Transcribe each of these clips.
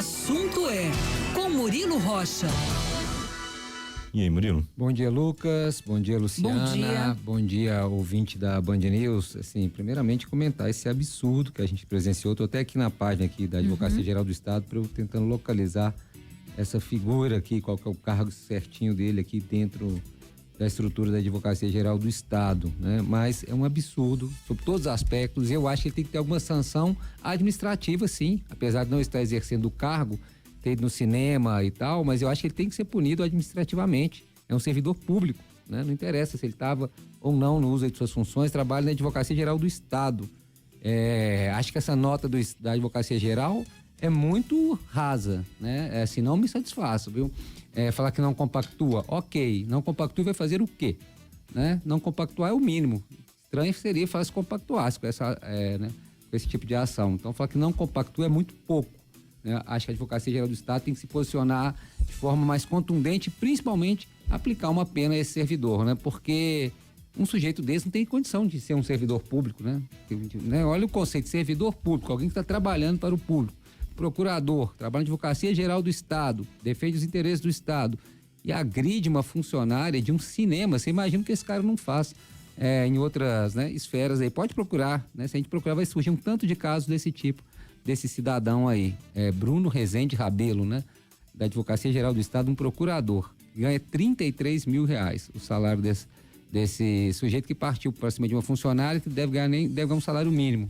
assunto é com Murilo Rocha. E aí, Murilo? Bom dia, Lucas. Bom dia, Luciana. Bom dia. Bom dia, ouvinte da Band News. Assim, primeiramente comentar esse absurdo que a gente presenciou. Tô até aqui na página aqui da Advocacia Geral do Estado para eu tentando localizar essa figura aqui, qual que é o cargo certinho dele aqui dentro da estrutura da Advocacia Geral do Estado, né? Mas é um absurdo sob todos os aspectos. Eu acho que ele tem que ter alguma sanção administrativa, sim, apesar de não estar exercendo o cargo, ter ido no cinema e tal, mas eu acho que ele tem que ser punido administrativamente. É um servidor público, né? Não interessa se ele estava ou não no uso de suas funções, trabalha na Advocacia Geral do Estado. Acho que essa nota da Advocacia Geral é muito rasa, né? Se não me satisfaço, viu? Falar que não compactua, ok, não compactua vai fazer o quê? Né? Não compactuar é o mínimo. Estranho seria falar se compactuasse com com esse tipo de ação. Então falar que não compactua é muito pouco. Acho que a Advocacia Geral do Estado tem que se posicionar de forma mais contundente, principalmente aplicar uma pena a esse servidor, né? Porque um sujeito desse não tem condição de ser um servidor público, né? Olha o conceito de servidor público, alguém que está trabalhando para o público. Procurador, trabalha na Advocacia Geral do Estado, defende os interesses do Estado e agride uma funcionária de um cinema. Você imagina o que esse cara não faz em outras, né, esferas aí. Pode procurar, né? Se a gente procurar vai surgir um tanto de casos desse tipo, desse cidadão aí, Bruno Rezende Rabelo, né? Da Advocacia Geral do Estado, um procurador, ganha R$33 mil, o salário desse sujeito que partiu para cima de uma funcionária que deve ganhar um salário mínimo,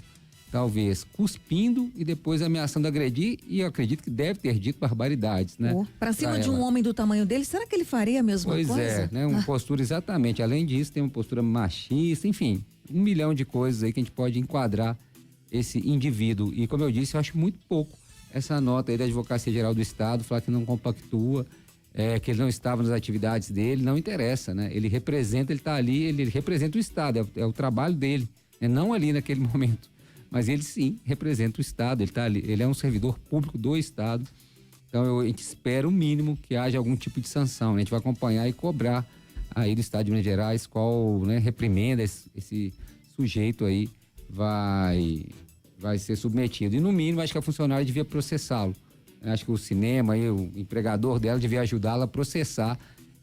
talvez, cuspindo e depois ameaçando agredir, e eu acredito que deve ter dito barbaridades, né? Para cima de um homem do tamanho dele, será que ele faria a mesma coisa? Pois é, né? Uma postura exatamente, além disso tem uma postura machista, enfim, 1 milhão de coisas aí que a gente pode enquadrar esse indivíduo. E como eu disse, eu acho muito pouco essa nota aí da Advocacia Geral do Estado, falar que não compactua, que ele não estava nas atividades dele, não interessa, né? Ele está ali, ele representa o Estado, é o trabalho dele, né? Não ali naquele momento, mas ele sim representa o Estado, ele está ali, ele é um servidor público do Estado. Então a gente espera o mínimo que haja algum tipo de sanção, né? A gente vai acompanhar e cobrar aí do Estado de Minas Gerais qual, né, reprimenda esse sujeito aí vai ser submetido. E no mínimo acho que a funcionária devia processá-lo. Acho que o cinema aí, o empregador dela devia ajudá-la a processar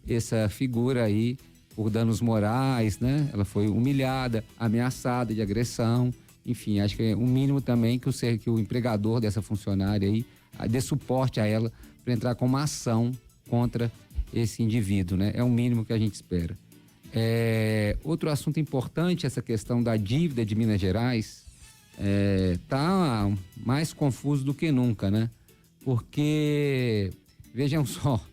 essa figura aí por danos morais, né? Ela foi humilhada, ameaçada de agressão. Enfim, acho que é um mínimo também que o empregador dessa funcionária aí dê suporte a ela para entrar com uma ação contra esse indivíduo, né? É o mínimo que a gente espera. Outro assunto importante, essa questão da dívida de Minas Gerais, tá mais confuso do que nunca, né? Porque, vejam só,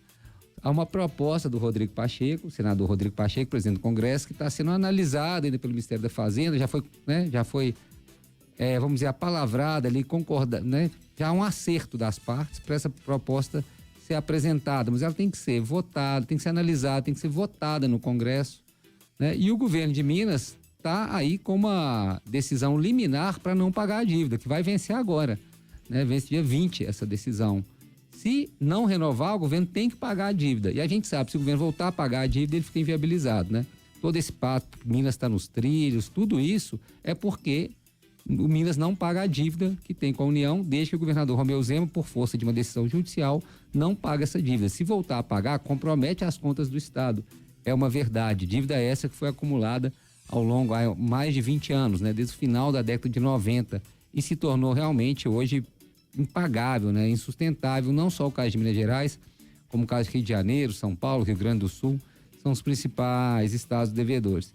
há uma proposta do Rodrigo Pacheco, o senador Rodrigo Pacheco, presidente do Congresso, que está sendo analisada ainda pelo Ministério da Fazenda, já foi, vamos dizer, apalavrada ali, né? Já há um acerto das partes para essa proposta ser apresentada, mas ela tem que ser votada, tem que ser analisada, tem que ser votada no Congresso, né? E o governo de Minas está aí com uma decisão liminar para não pagar a dívida, que vai vencer agora, né? Vence dia 20 essa decisão. Se não renovar, o governo tem que pagar a dívida. E a gente sabe, se o governo voltar a pagar a dívida, ele fica inviabilizado, né? Todo esse pato, Minas está nos trilhos, tudo isso é porque o Minas não paga a dívida que tem com a União, desde que o governador Romeu Zema, por força de uma decisão judicial, não paga essa dívida. Se voltar a pagar, compromete as contas do Estado. É uma verdade. Dívida essa que foi acumulada ao longo, há mais de 20 anos, né? Desde o final da década de 90, e se tornou realmente hoje impagável, né? Insustentável, não só o caso de Minas Gerais, como o caso de Rio de Janeiro, São Paulo, Rio Grande do Sul, são os principais estados devedores.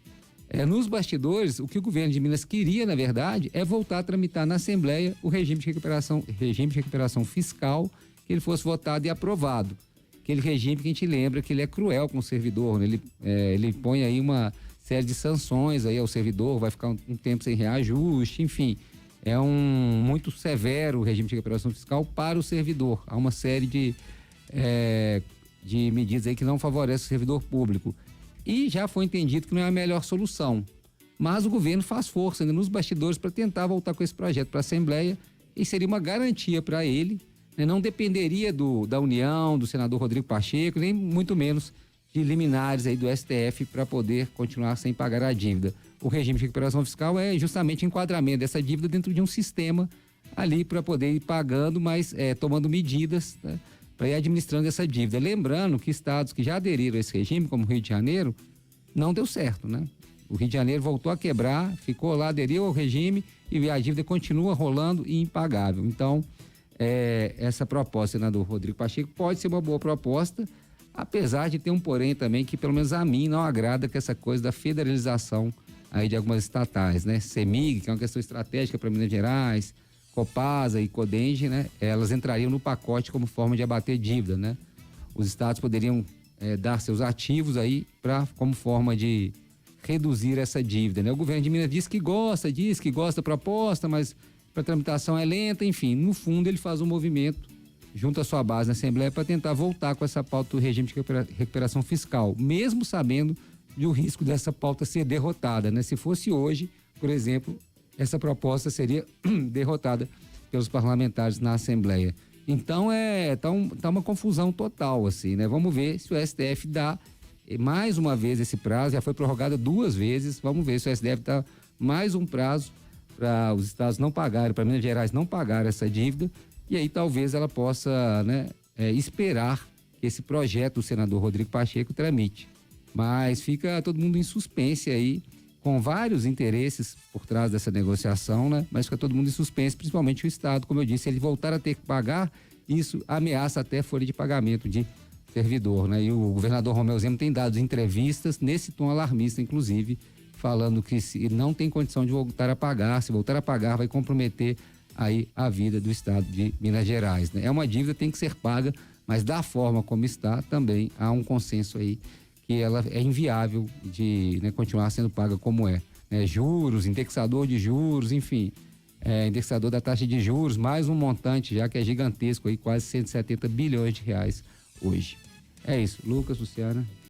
Nos bastidores, o que o governo de Minas queria, na verdade, é voltar a tramitar na Assembleia o regime de recuperação fiscal, que ele fosse votado e aprovado. Aquele regime que a gente lembra que ele é cruel com o servidor, né? Ele põe aí uma série de sanções aí ao servidor, vai ficar um tempo sem reajuste, enfim. É muito severo o regime de recuperação fiscal para o servidor. Há uma série de medidas aí que não favorecem o servidor público. E já foi entendido que não é a melhor solução. Mas o governo faz força, né, nos bastidores para tentar voltar com esse projeto para a Assembleia, e seria uma garantia para ele, né, não dependeria da União, do senador Rodrigo Pacheco, nem muito menos de liminares aí do STF para poder continuar sem pagar a dívida. O regime de recuperação fiscal é justamente o enquadramento dessa dívida dentro de um sistema ali para poder ir pagando, mas tomando medidas, né, para ir administrando essa dívida. Lembrando que estados que já aderiram a esse regime, como o Rio de Janeiro, não deu certo, né? O Rio de Janeiro voltou a quebrar, ficou lá, aderiu ao regime e a dívida continua rolando e impagável. Então, essa proposta, senador Rodrigo Pacheco, pode ser uma boa proposta, apesar de ter um porém também que, pelo menos a mim, não agrada, que essa coisa da federalização aí de algumas estatais, né? CEMIG, que é uma questão estratégica para Minas Gerais, Copasa e Codenge, né? Elas entrariam no pacote como forma de abater dívida, né? Os estados poderiam dar seus ativos aí como forma de reduzir essa dívida, né? O governo de Minas diz que gosta da proposta, mas para tramitação é lenta, enfim. No fundo, ele faz um movimento junto à sua base na Assembleia para tentar voltar com essa pauta do regime de recuperação fiscal, mesmo sabendo do risco dessa pauta ser derrotada, né? Se fosse hoje, por exemplo, essa proposta seria derrotada pelos parlamentares na Assembleia. Então, tá uma confusão total, assim, né? Vamos ver se o STF dá mais uma vez esse prazo, já foi prorrogado 2 vezes, vamos ver se o STF dá mais um prazo para os estados não pagarem, para Minas Gerais não pagar essa dívida, e aí talvez ela possa, né, esperar que esse projeto do senador Rodrigo Pacheco tramite. Mas fica todo mundo em suspense aí, com vários interesses por trás dessa negociação, né? Mas fica todo mundo em suspense, principalmente o Estado. Como eu disse, ele voltar a ter que pagar, isso ameaça até a folha de pagamento de servidor, né? E o governador Romeu Zema tem dado entrevistas, nesse tom alarmista, inclusive, falando que se não tem condição de voltar a pagar, se voltar a pagar vai comprometer aí a vida do Estado de Minas Gerais, né? É uma dívida que tem que ser paga, mas da forma como está, também há um consenso aí que ela é inviável de, né, continuar sendo paga como é, né? Juros, indexador de juros, enfim, indexador da taxa de juros, mais um montante já que é gigantesco aí, quase 170 bilhões de reais hoje. É isso, Lucas, Luciana.